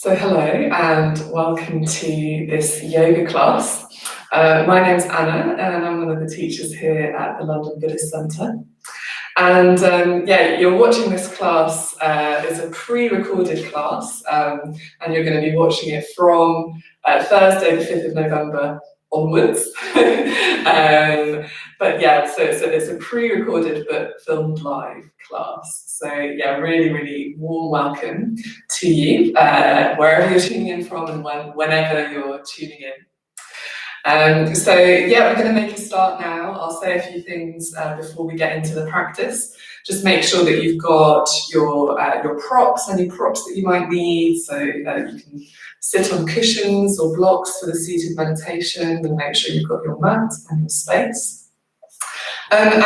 So hello and welcome to this yoga class. My name's Anna and I'm one of the teachers here at the London Buddhist Centre. And you're watching this class. It's a pre-recorded class and you're going to be watching it from Thursday the 5th of November onwards. So it's a pre-recorded but filmed live class. So yeah, really warm welcome to you, wherever you're tuning in from and whenever you're tuning in. We're going to make a start now. I'll say a few things before we get into the practice. Just make sure that you've got your props, any props that you might need, so you can sit on cushions or blocks for the seated meditation, and make sure you've got your mat and your space. I'm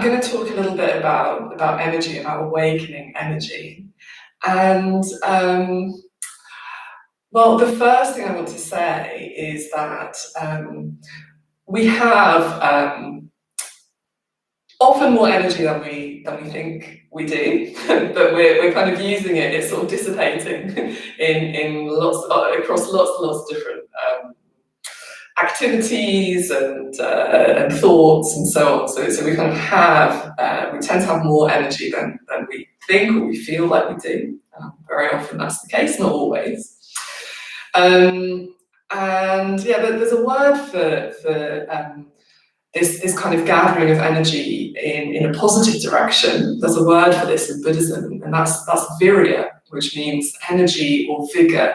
going to talk a little bit about energy, about awakening energy. And the first thing I want to say is that we have often more energy than we think we do, but we're kind of using it. It's sort of dissipating in across lots of different activities and thoughts and so on. So we kind of we tend to have more energy than we think or we feel like we do. Very often that's the case, not always. There's a word for this kind of gathering of energy in a positive direction. There's a word for this in Buddhism, and that's virya, which means energy or vigor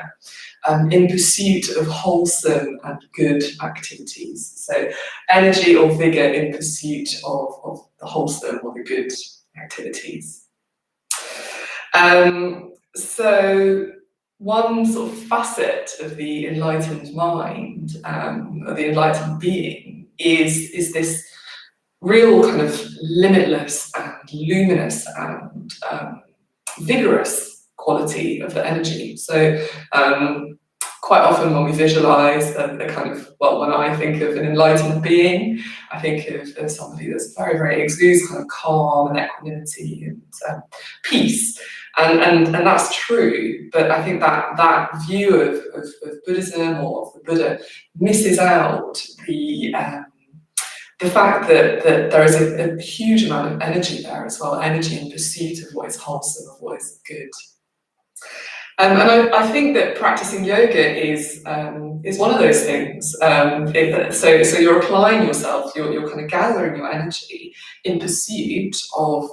in pursuit of wholesome and good activities. So energy or vigor in pursuit of the wholesome or the good activities. So one sort of facet of the enlightened mind, or the enlightened being, is this real kind of limitless and luminous and vigorous quality of the energy. So quite often when we visualize the kind of, when I think of an enlightened being, I think of somebody that's very exudes kind of calm and equanimity and peace. And that's true, but I think that view of Buddhism or of the Buddha misses out the fact that there is a huge amount of energy there as well, energy in pursuit of what is wholesome, of what is good. And I think that practicing yoga is one of those things. So you're applying yourself, you're kind of gathering your energy in pursuit of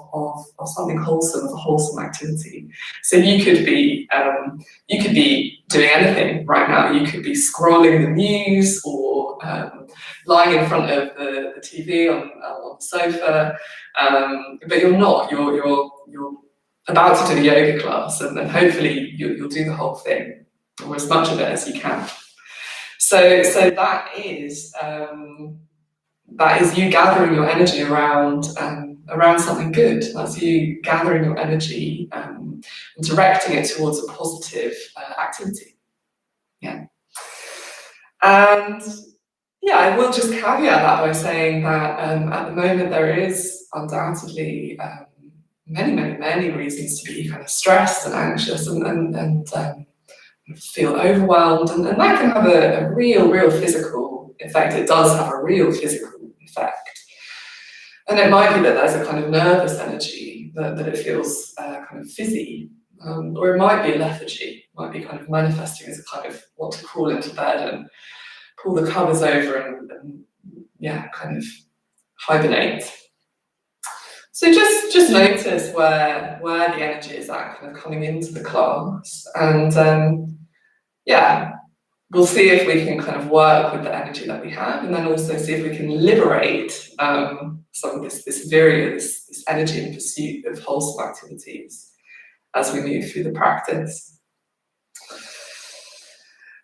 something wholesome, of a wholesome activity. So you could be doing anything right now. You could be scrolling the news or lying in front of the TV on the sofa, but you're not. You're about to do a yoga class, and then hopefully you'll do the whole thing, or as much of it as you can. So that is you gathering your energy around something good. That's you gathering your energy and directing it towards a positive activity. Yeah. And yeah, I will just caveat that by saying that at the moment there is undoubtedly many reasons to be kind of stressed and anxious and feel overwhelmed, and that can have a real physical effect. It does have a real physical effect, and it might be that there's a kind of nervous energy that it feels kind of fizzy, or it might be a lethargy. It might be kind of manifesting as a kind of want to crawl into bed and pull the covers over and kind of hibernate. So just notice where the energy is at, kind of coming into the class, and we'll see if we can kind of work with the energy that we have, and then also see if we can liberate some of this virya, this energy in pursuit of wholesome activities as we move through the practice.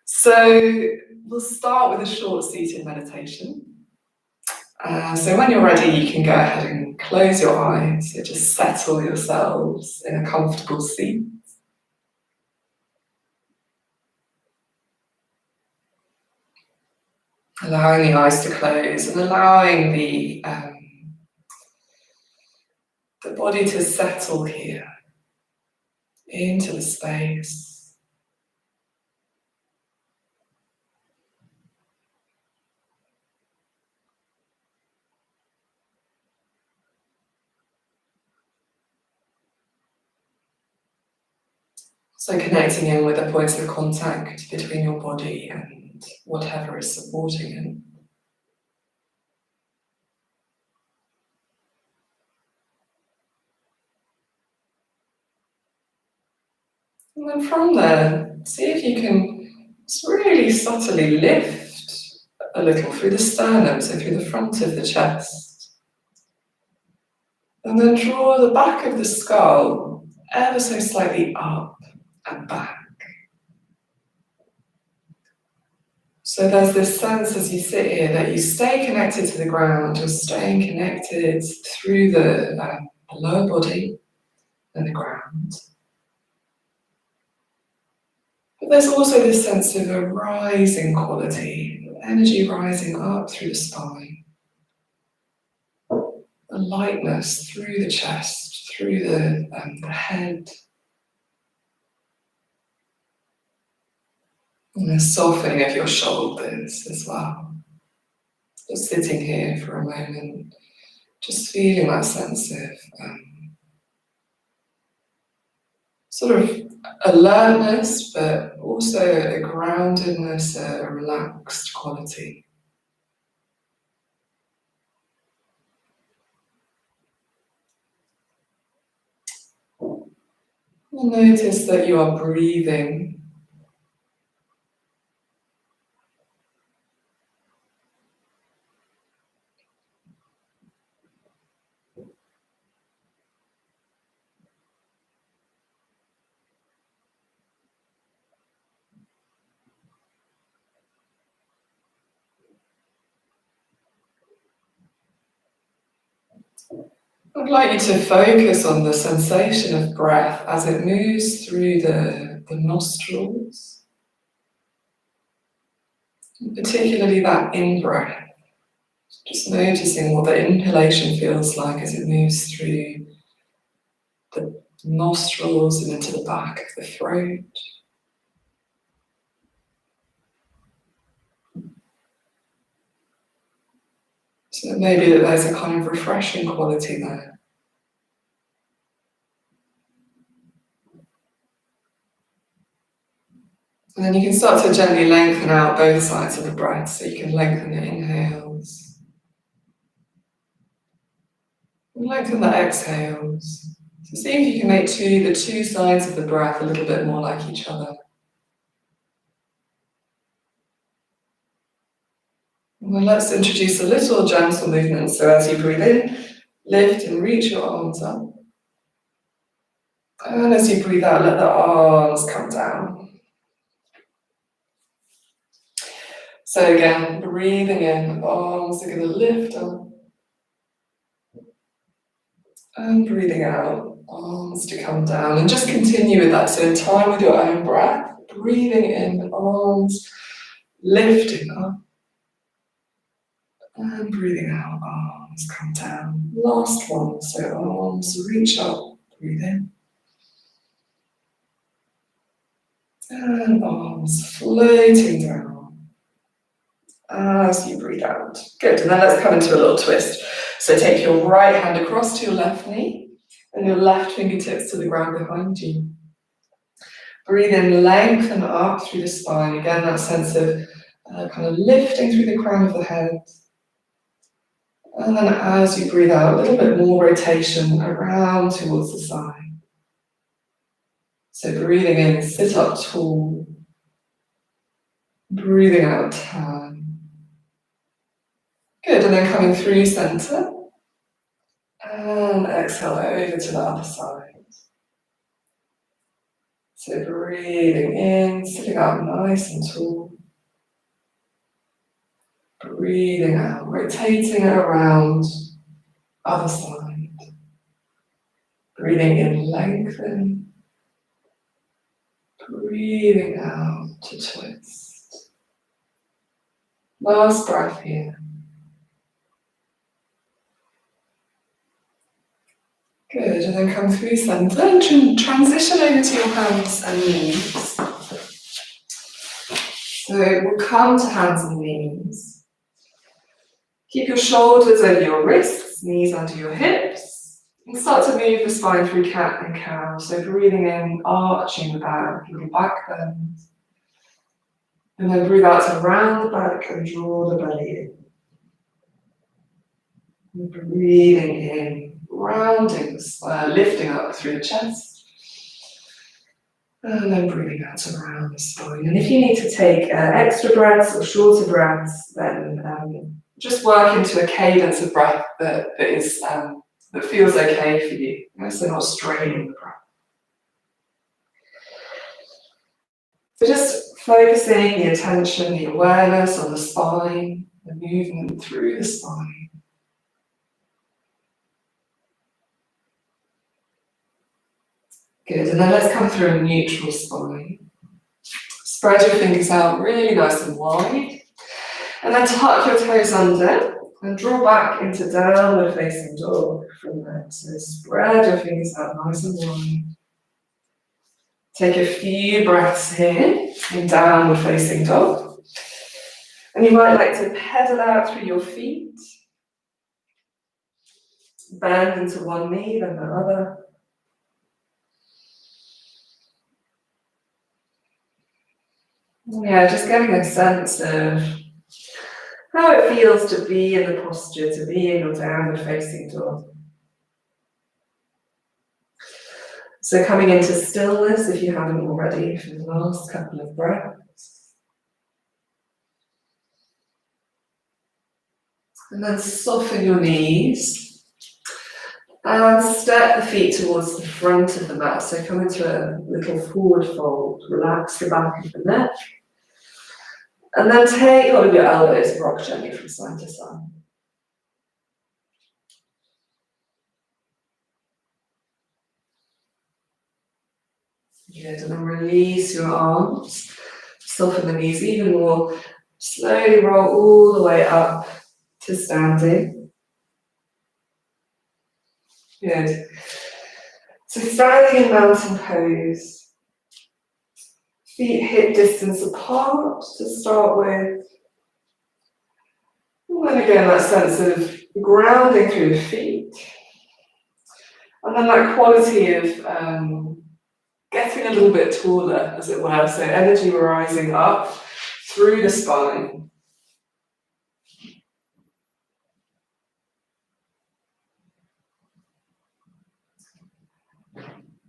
So we'll start with a short seated meditation. So when you're ready, you can go ahead and close your eyes. So just settle yourselves in a comfortable seat. Allowing the eyes to close and allowing the body to settle here into the space. So connecting in with the points of contact between your body and whatever is supporting it. And then from there, see if you can just really subtly lift a little through the sternum, so through the front of the chest. And then draw the back of the skull ever so slightly up and back. So there's this sense as you sit here that you stay connected to the ground, you're staying connected through the lower body and the ground. But there's also this sense of a rising quality, energy rising up through the spine, a lightness through the chest, through the head, and a softening of your shoulders as well. Just sitting here for a moment, just feeling that sense of sort of alertness, but also a groundedness, a relaxed quality. You'll notice that you are breathing. I'd like you to focus on the sensation of breath as it moves through the nostrils, particularly that in-breath. Just noticing what the inhalation feels like as it moves through the nostrils and into the back of the throat. So maybe that there's a kind of refreshing quality there. And then you can start to gently lengthen out both sides of the breath, so you can lengthen the inhales and lengthen the exhales. So see if you can make the two sides of the breath a little bit more like each other. And then let's introduce a little gentle movement. So as you breathe in, lift and reach your arms up. And as you breathe out, let the arms come down. So again, breathing in, arms are going to lift up. And breathing out, arms to come down. And just continue with that. So in time with your own breath, breathing in, arms lifting up. And breathing out, arms come down. Last one, so arms reach up, breathe in. And arms floating down as you breathe out. Good, and then let's come into a little twist. So take your right hand across to your left knee and your left fingertips to the ground behind you. Breathe in, lengthen up through the spine. Again, that sense of kind of lifting through the crown of the head. And then as you breathe out, a little bit more rotation around towards the side. So breathing in, sit up tall. Breathing out, turn. Good, and then coming through center. And exhale over to the other side. So breathing in, sitting up nice and tall. Breathing out, rotating around, other side. Breathing in, lengthen. Breathing out to twist. Last breath here. Good, and then come through center and transition over to your hands and knees. So we'll come to hands and knees. Keep your shoulders over your wrists, knees under your hips. And start to move the spine through cat and cow. So breathing in, arching the back, little back bend. And then breathe out to round the back and draw the belly in. And breathing in, rounding the spine, lifting up through the chest. And then breathing out to round the spine. And if you need to take extra breaths or shorter breaths, then just work into a cadence of breath that feels okay for you. So not straining the breath. So just focusing the attention, the awareness on the spine, the movement through the spine. Good, and then let's come through a neutral spine. Spread your fingers out really nice and wide. And then tuck your toes under and draw back into downward facing dog from there. So spread your fingers out nice and wide. Take a few breaths here in downward facing dog. And you might like to pedal out through your feet. Bend into one knee, then the other. Yeah, just getting a sense of how it feels to be in the posture, to be in your downward facing dog. So coming into stillness, if you haven't already, for the last couple of breaths. And then soften your knees and step the feet towards the front of the mat. So come into a little forward fold, relax the back of the neck. And then take hold of your elbows, rock gently from side to side. Good, and then release your arms, soften the knees even more, slowly roll all the way up to standing. Good. So standing in mountain pose, feet hip distance apart to start with. And then again that sense of grounding through the feet. And then that quality of getting a little bit taller, as it were, so energy rising up through the spine.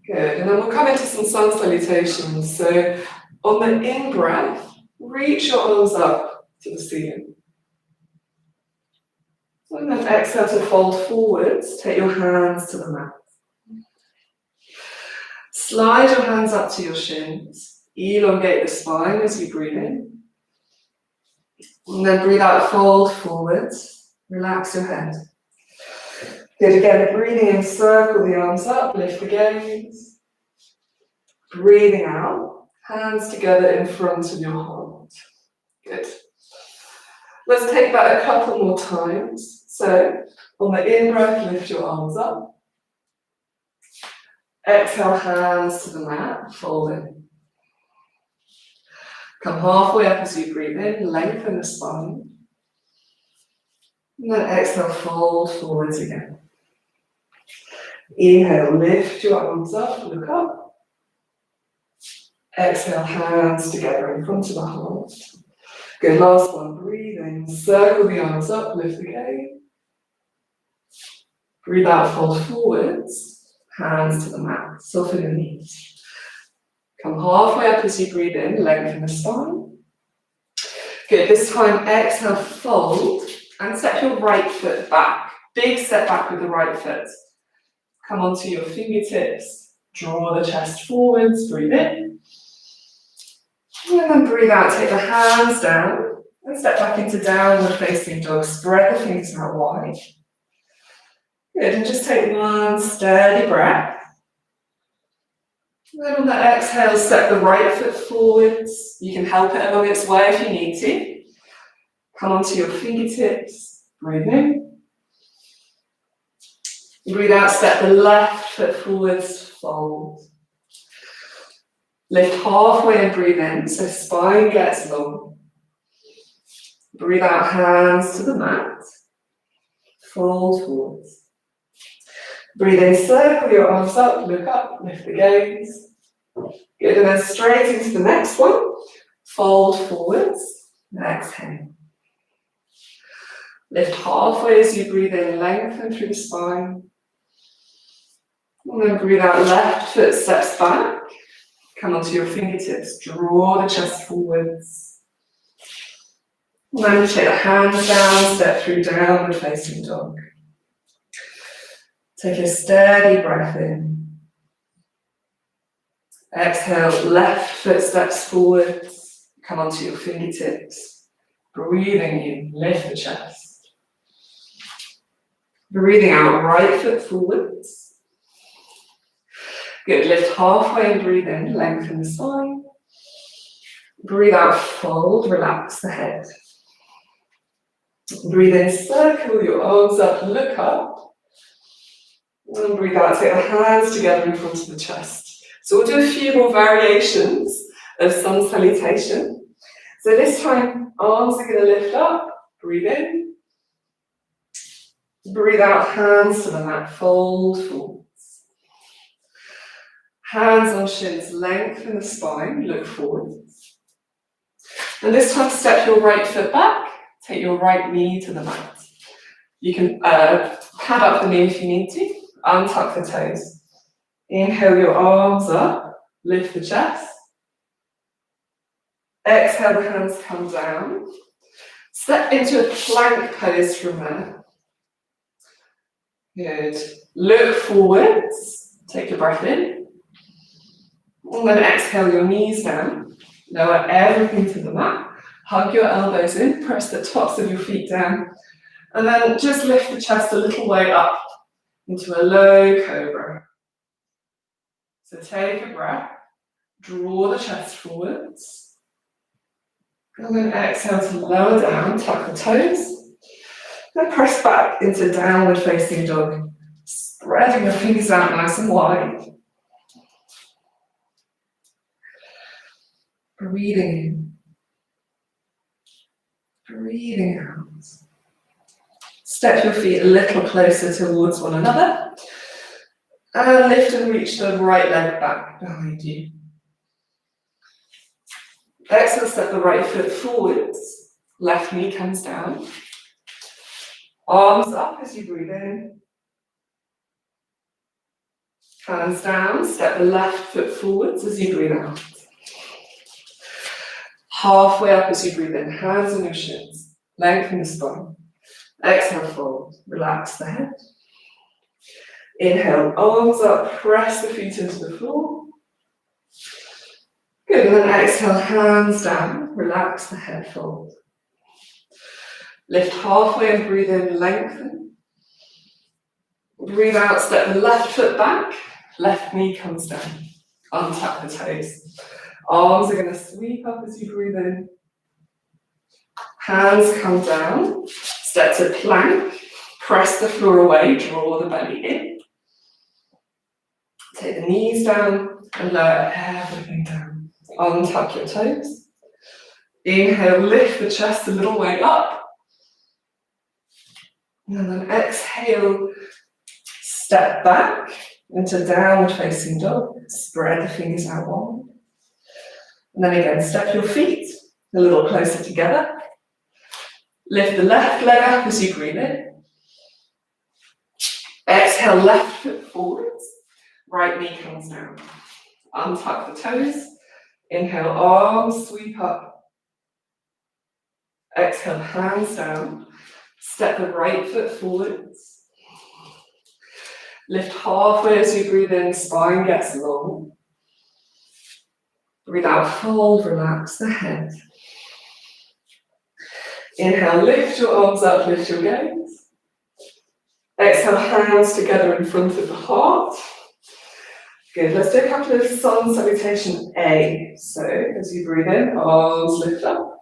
Good, and then we'll come into some sun salutations. So on the in-breath, reach your arms up to the ceiling. And then exhale to fold forwards, take your hands to the mat. Slide your hands up to your shins, elongate the spine as you breathe in. And then breathe out, fold forwards, relax your head. Good, again, breathing in, circle the arms up, lift the gaze. Breathing out, hands together in front of your heart. Good. Let's take that a couple more times. So, on the in-breath, lift your arms up. Exhale, hands to the mat, fold in. Come halfway up as you breathe in, lengthen the spine. And then exhale, fold forwards again. Inhale, lift your arms up, look up. Exhale, hands together in front of the heart. Good, last one, breathe in, circle the arms up, lift the gaze. Breathe out, fold forwards. Hands to the mat, soften your knees. Come halfway up as you breathe in, lengthen the spine. Good, this time exhale, fold, and step your right foot back. Big step back with the right foot. Come onto your fingertips, draw the chest forwards, breathe in. And then breathe out, take the hands down, and step back into downward facing dog. Spread the fingers out wide. Good, and just take one steady breath. And then on that exhale, step the right foot forwards. You can help it along its way if you need to. Come onto your fingertips, breathe in. Breathe out, step the left foot forwards, fold. Lift halfway and breathe in, so spine gets long. Breathe out, hands to the mat. Fold forwards. Breathe in, circle your arms up, look up, lift the gaze. Good, and then straight into the next one. Fold forwards, and exhale. Lift halfway as you breathe in, lengthen through the spine. And then breathe out, left foot steps back. Come onto your fingertips, draw the chest forwards. And then take the hands down, step through downward facing dog. Take a steady breath in. Exhale, left foot steps forwards. Come onto your fingertips. Breathing in, lift the chest. Breathing out, right foot forwards. Good, lift halfway and breathe in, lengthen the spine. Breathe out, fold, relax the head. Breathe in, circle your arms up, look up. And breathe out, take the hands together in front of the chest. So we'll do a few more variations of sun salutation. So this time, arms are going to lift up, breathe in. Breathe out, hands to the mat, fold forwards. Hands on shins, lengthen the spine, look forwards. And this time, step your right foot back, take your right knee to the mat. You can pad up the knee if you need to, untuck the toes. Inhale your arms up, lift the chest. Exhale, the hands come down. Step into a plank pose from there. Good. Look forwards, take your breath in. And then exhale your knees down. Lower everything to the mat. Hug your elbows in, press the tops of your feet down. And then just lift the chest a little way up into a low cobra. So take a breath, draw the chest forwards. And then exhale to lower down, tuck the toes. Then press back into downward facing dog. Spreading your fingers out nice and wide. Breathing in. Breathing out. Step your feet a little closer towards one another. And lift and reach the right leg back behind you. Exhale, step the right foot forwards. Left knee comes down. Arms up as you breathe in. Hands down, step the left foot forwards as you breathe out. Halfway up as you breathe in, hands on your shins. Lengthen the spine. Exhale, fold. Relax the head. Inhale, arms up, press the feet into the floor. Good, and then exhale, hands down, relax the head, fold. Lift halfway and breathe in, lengthen. Breathe out, step the left foot back, left knee comes down. Untuck the toes. Arms are going to sweep up as you breathe in. Hands come down, step to plank, press the floor away, draw the belly in. Take the knees down and lower everything down. Untuck your toes. Inhale, lift the chest a little way up. And then exhale, step back into downward facing dog. Spread the fingers out wide. And then again, step your feet a little closer together. Lift the left leg up as you breathe in. Exhale, left foot forwards. Right knee comes down. Untuck the toes. Inhale, arms sweep up. Exhale, hands down. Step the right foot forwards. Lift halfway as you breathe in, spine gets long. Breathe out, fold, relax the head. Inhale, lift your arms up, lift your gaze. Exhale, hands together in front of the heart. Good, let's do a couple of sun salutation A. So, as you breathe in, arms lift up.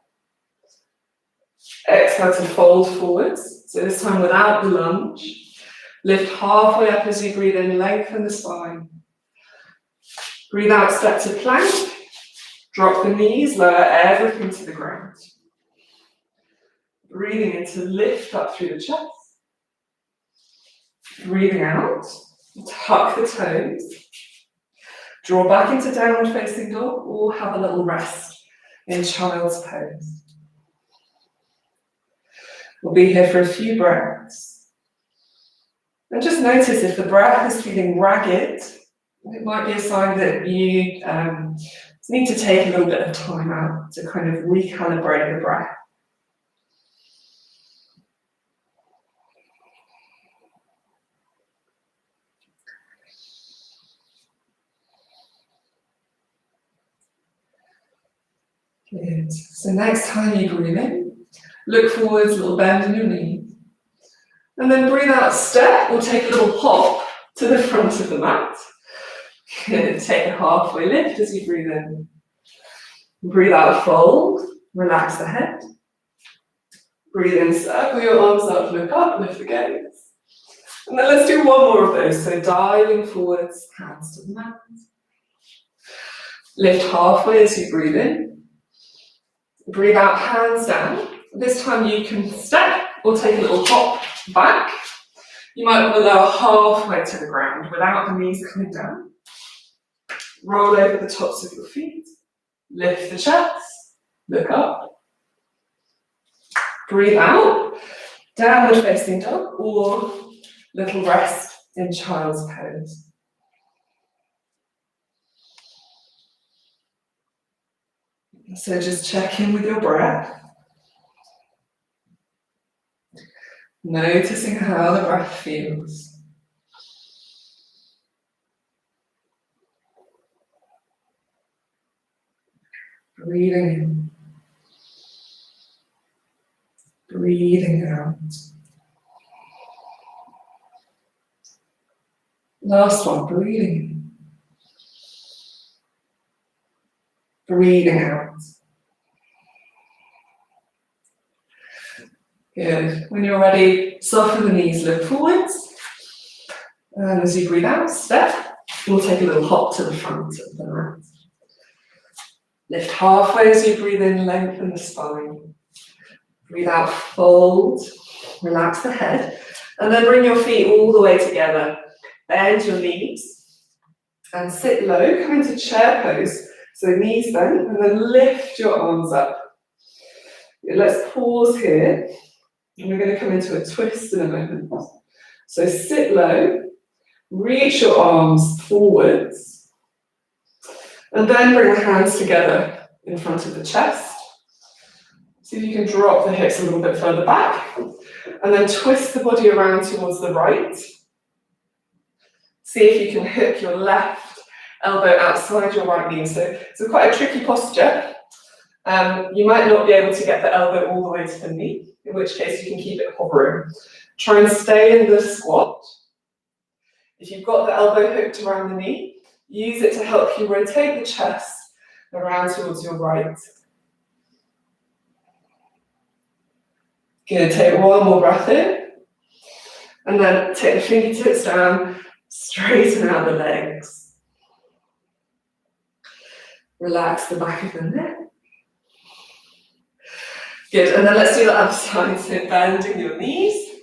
Exhale to fold forwards. So this time without the lunge. Lift halfway up as you breathe in, lengthen the spine. Breathe out, step to plank. Drop the knees, lower everything to the ground. Breathing in to lift up through the chest. Breathing out, Tuck the toes. Draw back into downward facing dog or have a little rest in child's pose. We'll be here for a few breaths. And just notice if the breath is feeling ragged, it might be a sign that you need to take a little bit of time out to kind of recalibrate the breath. Good. So next time you breathe in, look forwards, a little bend in your knees. And then breathe out, step or take a little hop to the front of the mat. Good. Take a halfway lift as you breathe in. Breathe out, fold, relax the head. Breathe in, circle your arms up, look up, lift the gaze. And then let's do one more of those. So diving forwards, hands to the mat. Lift halfway as you breathe in. Breathe out, hands down. This time you can step or take a little hop back. You might want to lower halfway to the ground without the knees coming down. Roll over the tops of your feet. Lift the chest. Look up. Breathe out. Downward facing dog or little rest in child's pose. So just check in with your breath. Noticing how the breath feels. Breathing in. Breathing out. Last one, breathing in. Breathing out. Good. When you're ready, soften the knees, look forwards. And as you breathe out, step. We'll take a little hop to the front of the mat. Lift halfway as you breathe in, lengthen the spine. Breathe out, fold, relax the head. And then bring your feet all the way together. Bend your knees and sit low, come into chair pose. So knees bent, and then lift your arms up. Good. Let's pause here. And we're going to come into a twist in a moment. So sit low, reach your arms forwards, and then bring the hands together in front of the chest. See if you can drop the hips a little bit further back, and then twist the body around towards the right. See if you can hook your left elbow outside your right knee. So it's quite a tricky posture. You might not be able to get the elbow all the way to the knee, in which case you can keep it hovering. Try and stay in the squat. If you've got the elbow hooked around the knee, use it to help you rotate the chest around towards your right. Good, take one more breath in. And then take the fingertips down, straighten out the legs. Relax the back of the neck. Good, and then let's do the other side. So bending your knees,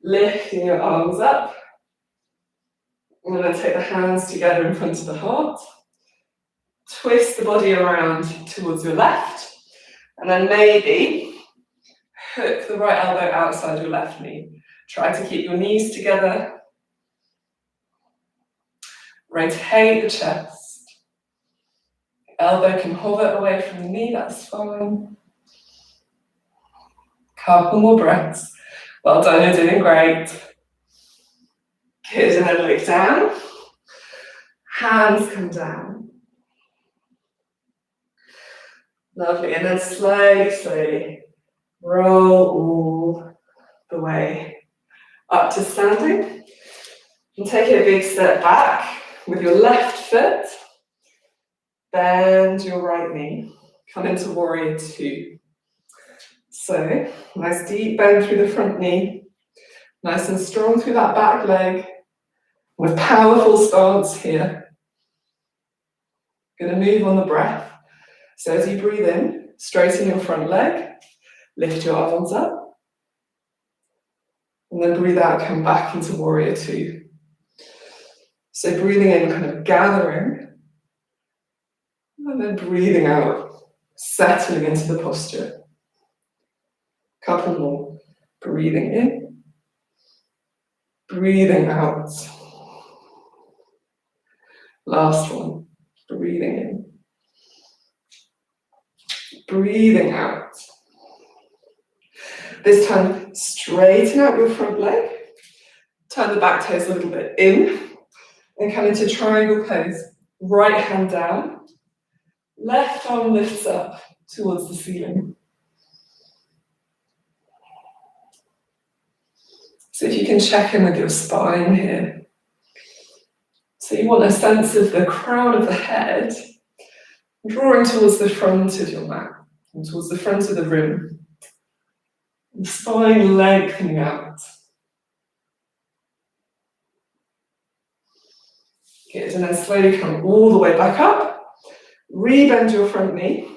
lifting your arms up. And then take the hands together in front of the heart. Twist the body around towards your left. And then maybe hook the right elbow outside your left knee. Try to keep your knees together. Rotate the chest. Elbow can hover away from the knee, that's fine. Couple more breaths. Well done, you're doing great. Good, and then look down. Hands come down. Lovely, and then slowly roll all the way up to standing. And take a big step back with your left foot. Bend your right knee. Come into warrior two. So, nice deep bend through the front knee. Nice and strong through that back leg. With powerful stance here. Going to move on the breath. So as you breathe in, straighten your front leg. Lift your arms up. And then breathe out, come back into warrior two. So breathing in, kind of gathering, and then breathing out, settling into the posture. Couple more. Breathing in, breathing out. Last one. Breathing in, breathing out. This time, straighten out your front leg. Turn the back toes a little bit in, and come into triangle pose. Right hand down, left arm lifts up towards the ceiling. So if you can check in with your spine here. So you want a sense of the crown of the head drawing towards the front of your mat, and towards the front of the room. The spine lengthening out. Good, and then slowly come all the way back up. Rebend your front knee,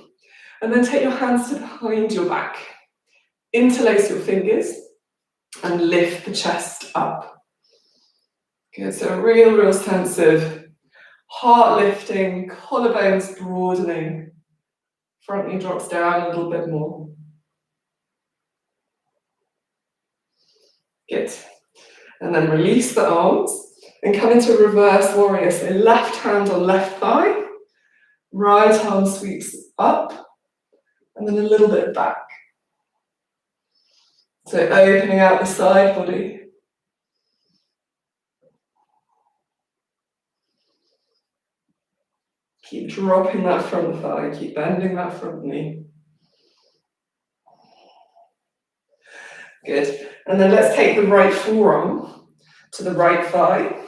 and then take your hands to behind your back. Interlace your fingers, and lift the chest up. Good, so a real sense of heart lifting, collarbones broadening. Front knee drops down a little bit more. Good. And then release the arms and come into reverse warrior. So left hand on left thigh, right arm sweeps up, and then a little bit back. So opening out the side body. Keep dropping that front thigh, keep bending that front knee. Good. And then let's take the right forearm to the right thigh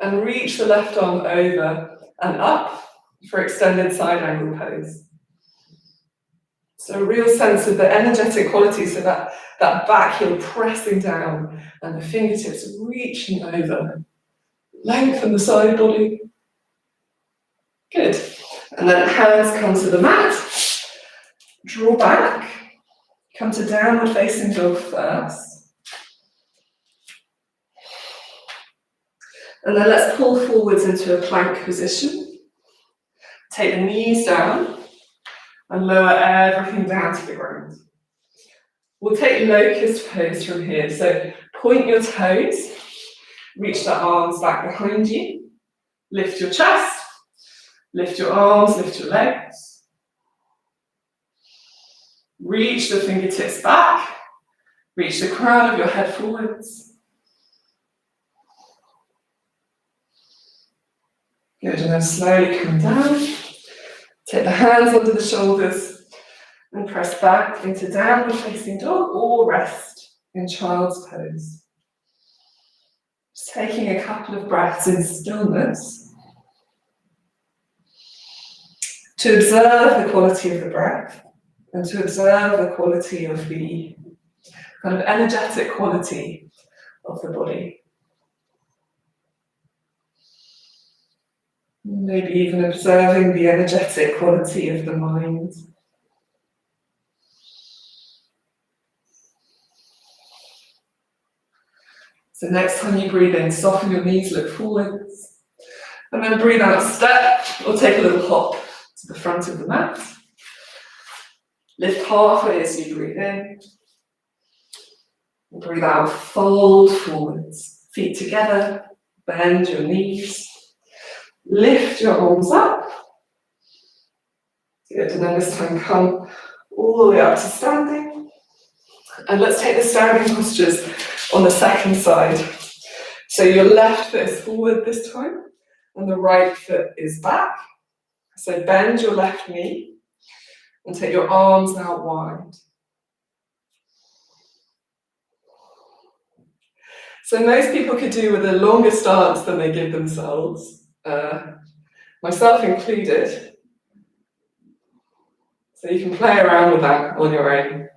and reach the left arm over and up for extended side angle pose. So a real sense of the energetic quality, so that back heel pressing down and the fingertips reaching over. Lengthen the side body. Good. And then hands come to the mat. Draw back. Come to downward facing dog first. And then let's pull forwards into a plank position. Take the knees down and lower everything down to the ground. We'll take locust pose from here. So point your toes, reach the arms back behind you, lift your chest, lift your arms, lift your legs. Reach the fingertips back, reach the crown of your head forwards. Good, and then slowly come down. Take the hands under the shoulders and press back into downward facing dog or rest in child's pose. Just taking a couple of breaths in stillness to observe the quality of the breath and to observe the quality of the kind of energetic quality of the body. Maybe even observing the energetic quality of the mind. So next time you breathe in, soften your knees, look forwards. And then breathe out, step, or take a little hop to the front of the mat. Lift halfway as you breathe in. And breathe out, fold forwards. Feet together, bend your knees. Lift your arms up. Good, and then this time come all the way up to standing. And let's take the standing postures on the second side. So your left foot is forward this time, and the right foot is back. So bend your left knee, and take your arms out wide. So most people could do with a longer stance than they give themselves. Myself included. So you can play around with that on your own.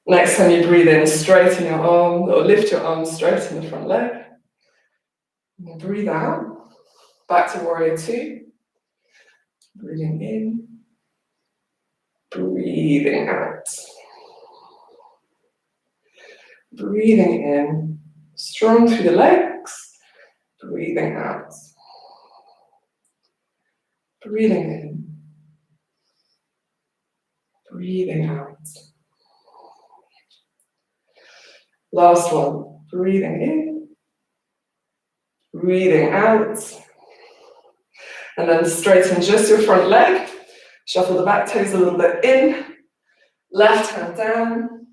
Next time you breathe in, straighten your arm, or lift your arms straight in the front leg. And then breathe out, back to warrior two. Breathing in, breathing out. Breathing in, strong through the legs, breathing out. Breathing in, breathing out. Last one, breathing in, breathing out. And then straighten just your front leg. Shuffle the back toes a little bit in. Left hand down,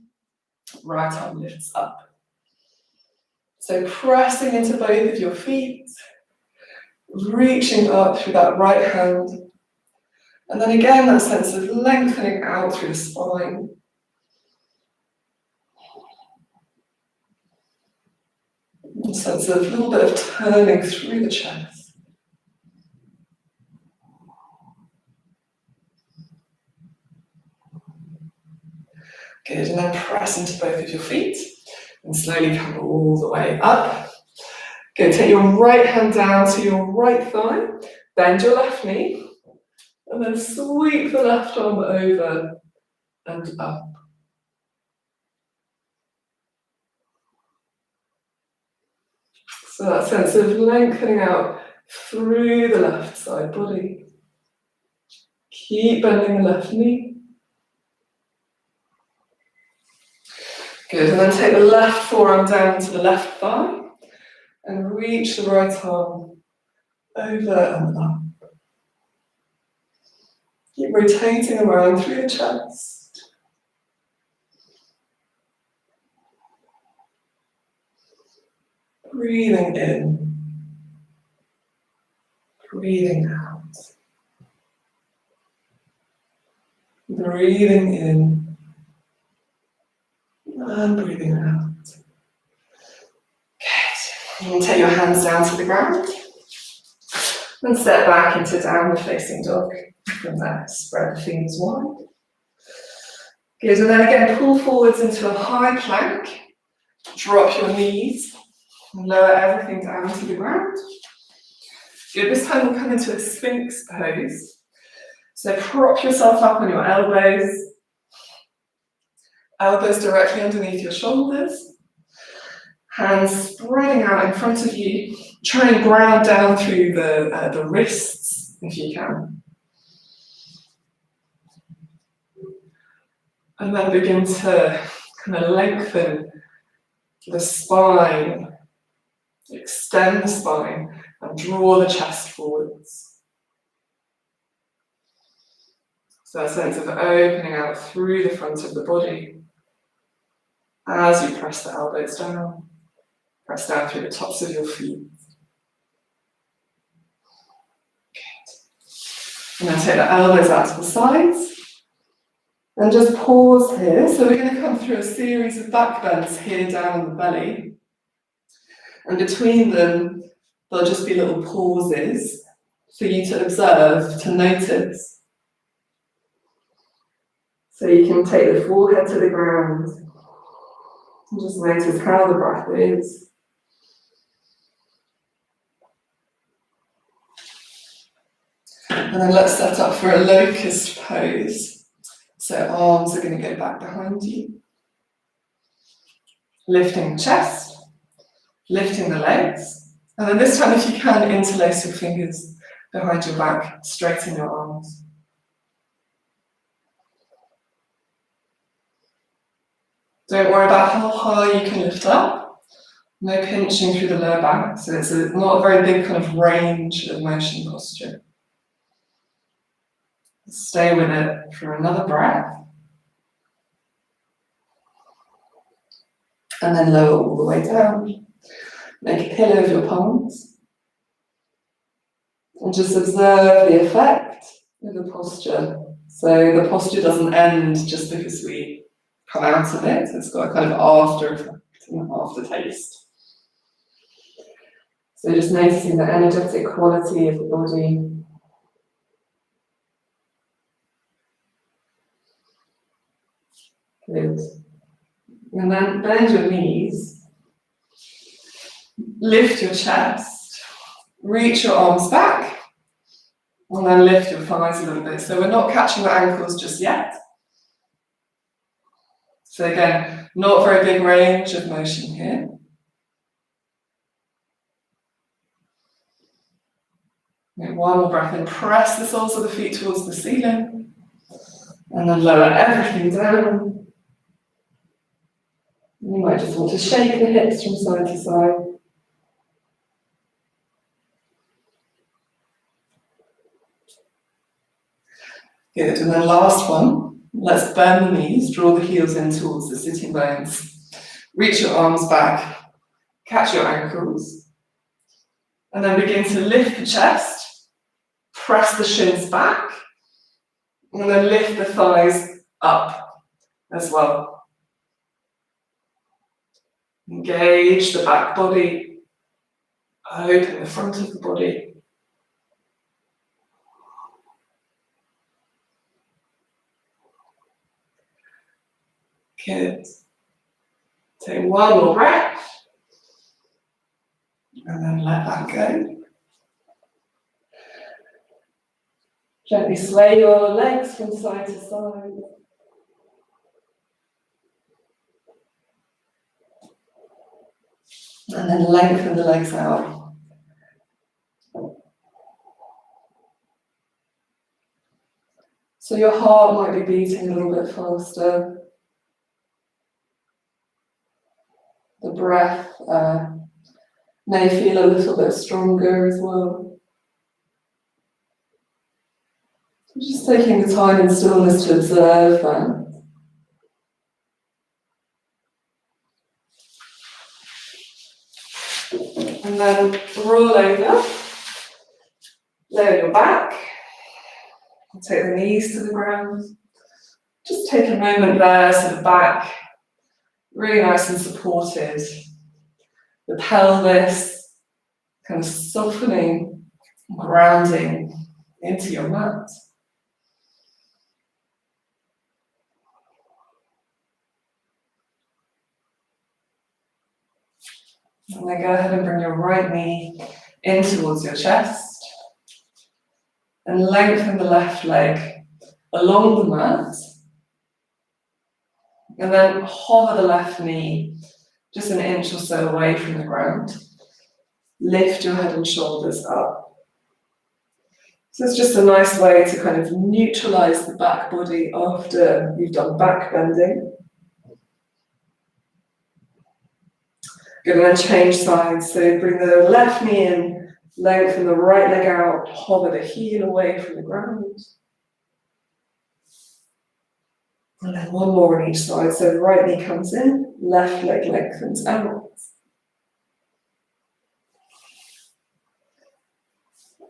right arm lifts up. So pressing into both of your feet, reaching up through that right hand. And then again, that sense of lengthening out through the spine. A sense of a little bit of turning through the chest. Good, and then press into both of your feet and slowly come all the way up. Good, take your right hand down to your right thigh, bend your left knee, and then sweep the left arm over and up. So that sense of lengthening out through the left side body. Keep bending the left knee. Good, and then take the left forearm down to the left thigh and reach the right arm over and up. Keep rotating around through the chest. Breathing in, breathing out. Breathing in and breathing out. Good. You can take your hands down to the ground and step back into downward facing dog. From there, spread the fingers wide. Good, and then again, pull forwards into a high plank. Drop your knees and lower everything down to the ground. Good, this time we'll come into a Sphinx pose. So prop yourself up on your elbows. Elbows directly underneath your shoulders. Hands spreading out in front of you. Try and ground down through the wrists if you can. And then begin to kind of lengthen the spine, extend the spine, and draw the chest forwards. So a sense of opening out through the front of the body as you press the elbows down. Press down through the tops of your feet. Good. And then take the elbows out to the sides. And just pause here. So we're going to come through a series of back bends here down on the belly. And between them, there'll just be little pauses for you to observe, to notice. So you can take the forehead to the ground and just notice how the breath is. And then let's set up for a locust pose. So arms are going to go back behind you. Lifting the chest, lifting the legs. And then this time, if you can, interlace your fingers behind your back, straighten your arms. Don't worry about how high you can lift up. No pinching through the lower back, so it's not a very big kind of range of motion posture. Stay with it for another breath. And then lower all the way down. Make a pillow of your palms. And just observe the effect of the posture. So the posture doesn't end just because we come out of it. It's got a kind of after effect and aftertaste. So just noticing the energetic quality of the body. Good. And then bend your knees, lift your chest, reach your arms back, and then lift your thighs a little bit. So we're not catching the ankles just yet. So again, not very big range of motion here. One more breath in, press the soles of the feet towards the ceiling, and then lower everything down. You might just want to shake the hips from side to side. Good, and then last one, let's bend the knees, draw the heels in towards the sitting bones. Reach your arms back, catch your ankles, and then begin to lift the chest, press the shins back, and then lift the thighs up as well. Engage the back body, open the front of the body. Good. Take one more breath, and then let that go. Gently sway your legs from side to side. And then lengthen the legs out. So your heart might be beating a little bit faster. The breath may feel a little bit stronger as well. So just taking the time in stillness to observe that. And then roll over, lower your back, take the knees to the ground. Just take a moment there so the back, really nice and supported. The pelvis kind of softening, grounding into your mat. And then go ahead and bring your right knee in towards your chest and lengthen the left leg along the mat. And then hover the left knee just an inch or so away from the ground. Lift your head and shoulders up. So it's just a nice way to kind of neutralize the back body after you've done back bending. Good, and then change sides. So bring the left knee in, lengthen the right leg out, hover the heel away from the ground. And then one more on each side. So the right knee comes in, left leg lengthens out.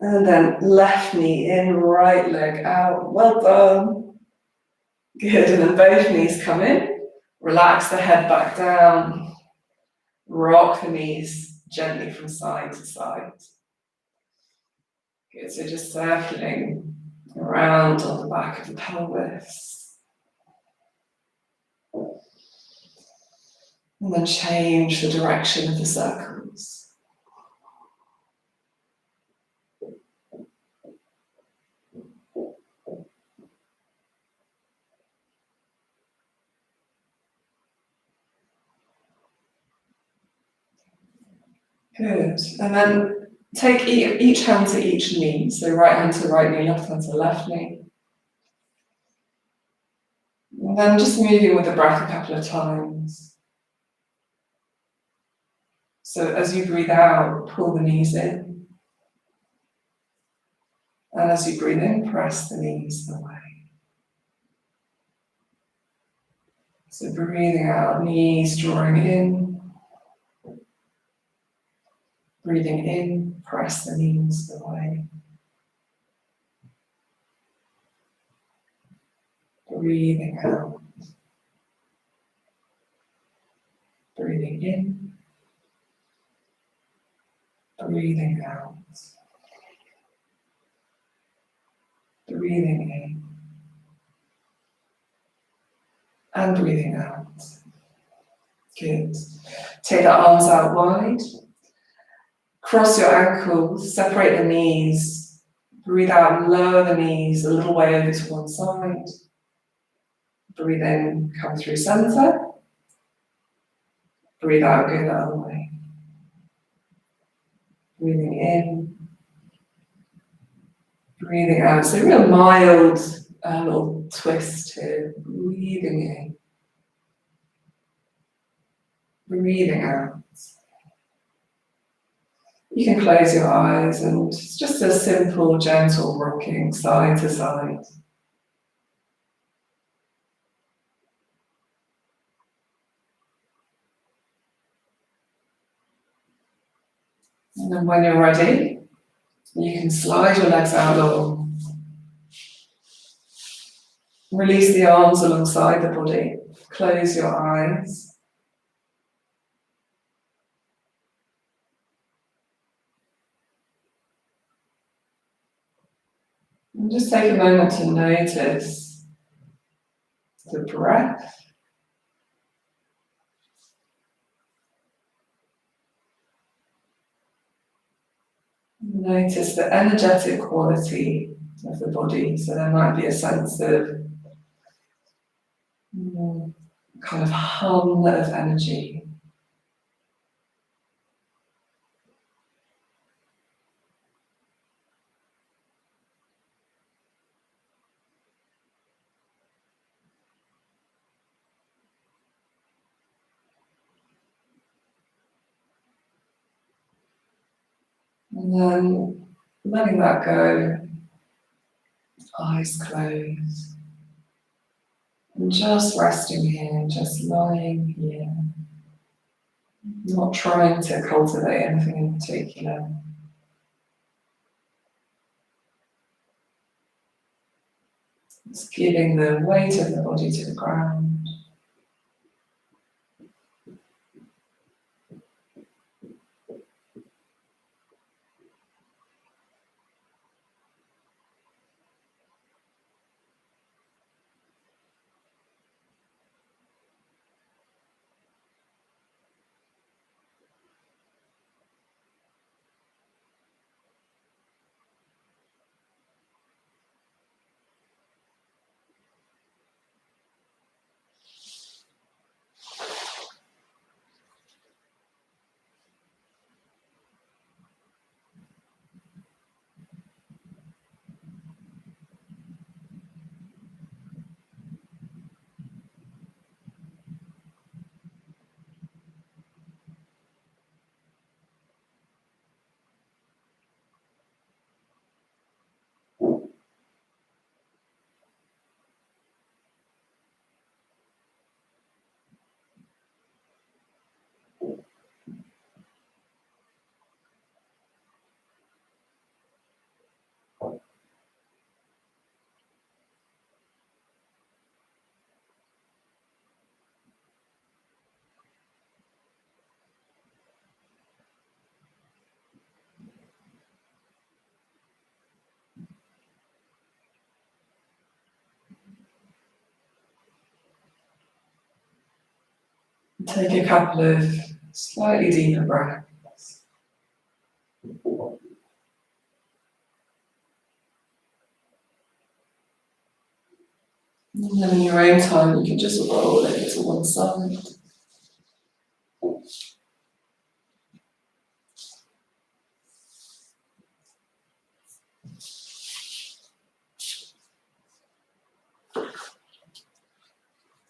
And then left knee in, right leg out. Well done. Good, and then both knees come in. Relax the head back down. Rock the knees gently from side to side. Good, so just circling around on the back of the pelvis. And then change the direction of the circles. Good, and then take each hand to each knee, so right hand to right knee, left hand to left knee. And then just moving with the breath a couple of times. So as you breathe out, pull the knees in. And as you breathe in, press the knees away. So breathing out, knees drawing in. Breathing in, press the knees away. Breathing out. Breathing in. Breathing out. Breathing in. And breathing out. Good. Take the arms out wide. Cross your ankles, separate the knees. Breathe out and lower the knees a little way over to one side. Breathe in, come through center. Breathe out, go the other way. Breathing in. Breathing out. So real mild little twist here. Breathing in. Breathing out. You can close your eyes and it's just a simple, gentle rocking side to side. And then when you're ready, you can slide your legs out long. Release the arms alongside the body. Close your eyes. And just take a moment to notice the breath. Notice the energetic quality of the body. So there might be a sense of kind of hum of energy. And then letting that go, eyes closed. And just resting here, just lying here. Not trying to cultivate anything in particular. Just giving the weight of the body to the ground. Take a couple of slightly deeper breaths. And then in your own time, you can just roll it to one side.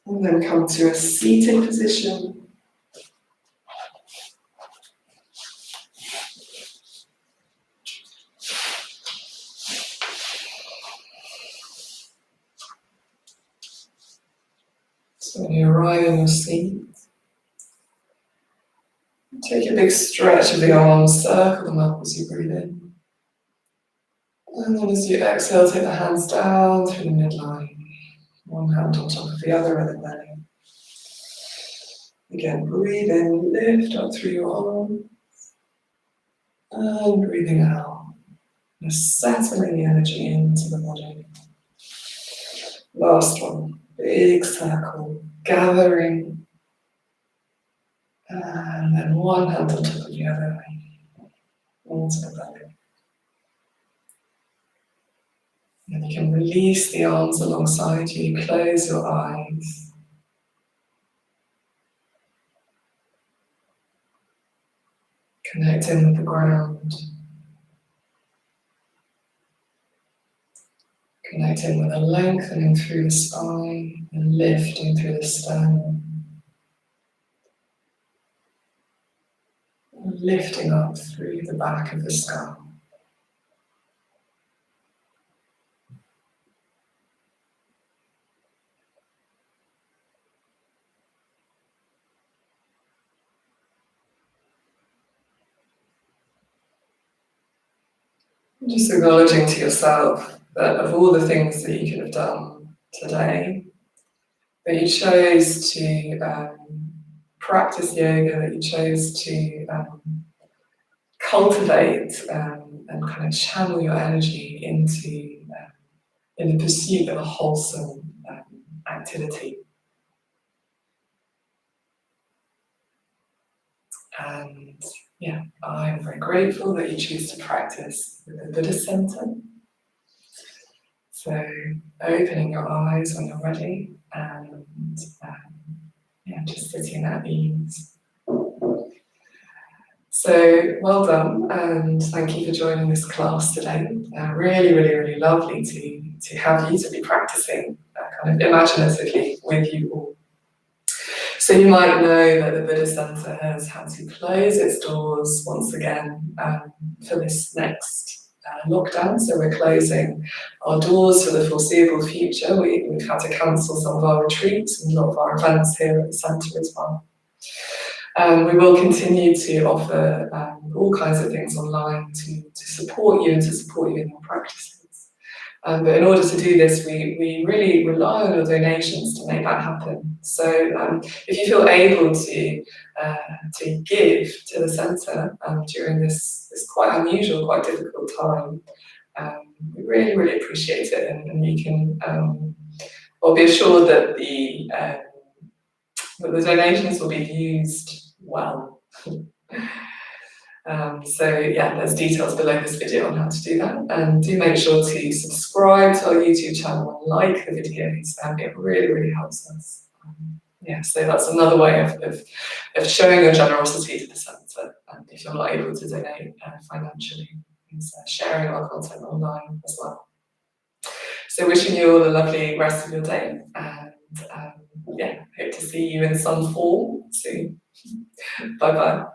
And then come to a seated position. So when you arrive on your seat, take a big stretch of the arms, circle them up as you breathe in. And then as you exhale, take the hands down through the midline. One hand on top of the other at the belly. Again, breathe in, lift up through your arm. And breathing out. Just settling the energy into the body. Last one, big circle, gathering. And then one hand on top of the other. Into the belly. And you can release the arms alongside you, close your eyes. Connect in with the ground. Connecting with a lengthening through the spine and lifting through the sternum. Lifting up through the back of the skull. Just acknowledging to yourself that of all the things that you could have done today, that you chose to practice yoga, that you chose to cultivate and kind of channel your energy into in the pursuit of a wholesome activity. And yeah, I'm very grateful that you choose to practice with the Buddhist Center. So opening your eyes when you're ready and yeah, just sitting at ease. So well done, and thank you for joining this class today. Really, really, really lovely to have you to be practicing kind of imaginatively with you all. So you might know that the Buddhist Center has had to close its doors once again for this next lockdown. So we're closing our doors for the foreseeable future. We've had to cancel some of our retreats and a lot of our events here at the center as well. We will continue to offer all kinds of things online to support you and to support you in your practices. But in order to do this, we really rely on your donations to make that happen. So if you feel able to give to the centre during this quite unusual, quite difficult time, we really, really appreciate it. And you can well, be assured that the donations will be used well. So yeah, there's details below this video on how to do that, and do make sure to subscribe to our YouTube channel and like the videos. It really, really helps us. Yeah, so that's another way of showing your generosity to the centre. If you're not able to donate financially, is sharing our content online as well. So wishing you all a lovely rest of your day, and yeah, hope to see you in some form soon. Bye bye.